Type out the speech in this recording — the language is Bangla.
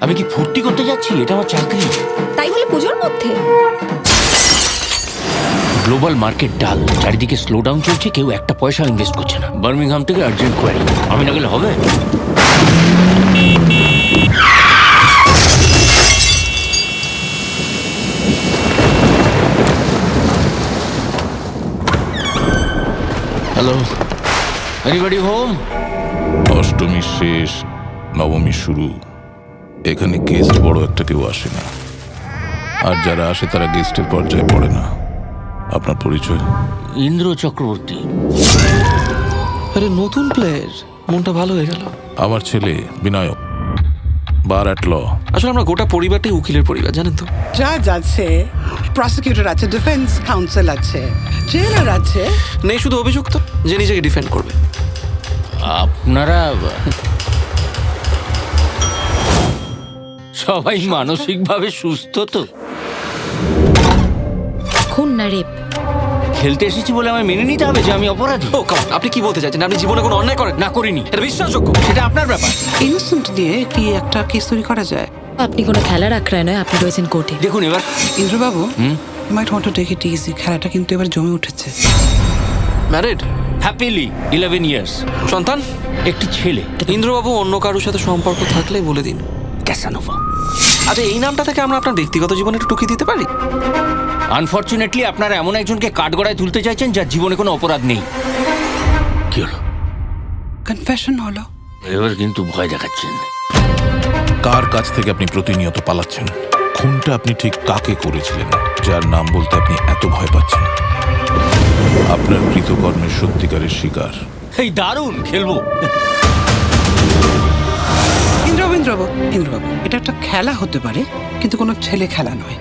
আমি কি ফুর্তি করতে যাচ্ছি? এটা আমার চাকরি। তাই বলে পুজোর মধ্যে? গ্লোবাল মার্কেট ডাল, চারিদিকে স্লো ডাউন চলছে, কেউ একটা পয়সা ইনভেস্ট করছে না। বার্মিংহাম থেকে আর্জেন্ট কোয়ারি, আমি না গেলে হবে? Hello, anybody home? অষ্টমী শেষ, নবমী শুরু। এখানে গেস্ট বড় একটা কেউ আসে না, আর যারা আসে তারা গেস্টের পর্যায়ে পড়ে না। আপনার পরিচয়? ইন্দ্র চক্রবর্তী। আরে নতুন প্লেয়ার, মনটা ভালো হয়ে গেল। আমার ছেলে বিনায়ক, বার অ্যাট ল। আসলে আমরা গোটা পরিবারটাই উকিলের পরিবার, জানেন তো। জাজ আছে, প্রসিকিউটর আছে, ডিফেন্স কাউন্সিল আছে, জেলার আছে। নেই শুধু অভিযুক্ত যে নিজেকে ডিফেন্ড করবে। আপনারা সবাই মানসিকভাবে সুস্থ তো? খুন না রেপ? খেলতে এসেছি বলে আমায় মেনে নিতে হবে যে আমি অপরাধী? ও কারণ আপনি কি বলতে চাইছেন? আপনি জীবনে কোনো অন্যায় করেন না, করিনি। এটা বিশ্বাসযোগ্য? সেটা আপনার ব্যাপার। ইনোসেন্ট দিয়ে কি একটা কেস তৈরি করা যায়? আপনি কোনো খেলার আখড়ায় নয়, আপনি রয়েছেন কোর্টে। দেখুন এবার ইন্দ্রবাবু, you might want to take it easy. খেলাটা কিন্তু এবার জমে উঠেছে। ম্যারিড, হ্যাপিলি 11 ইয়ার্স, সন্তান, একটি ছেলে। ইন্দ্রবাবু অন্য কারোর সাথে সম্পর্ক থাকলে বলে দিন। ক্যাসানোভা। আচ্ছা, এই নামটা থেকে আমরা আপনার ব্যক্তিগত জীবনে একটু টুকি দিতে পারি? আনফরচুনেটলি আপনারা এমন একজনকে কাঠগড়ায় তুলতে চাইছেন যার জীবনে কোনো অপরাধ নেই। কি হলো? কনফেশন হলো। এবার কিন্তু ভয় দেখাচ্ছেন। কার কাছ থেকে আপনি প্রতিনিয়ত পালাচ্ছেন? খুনটা আপনি ঠিক কাকে করেছিলেন যার নাম বলতে আপনি এত ভয় পাচ্ছেন? আপনার কৃতকর্মের সত্যিকারের শিকার। এই দারুণ, খেলবো। ইন্দ্রবাবু, এটা একটা খেলা হতে পারে, কিন্তু কোনো ছেলে খেলা নয়।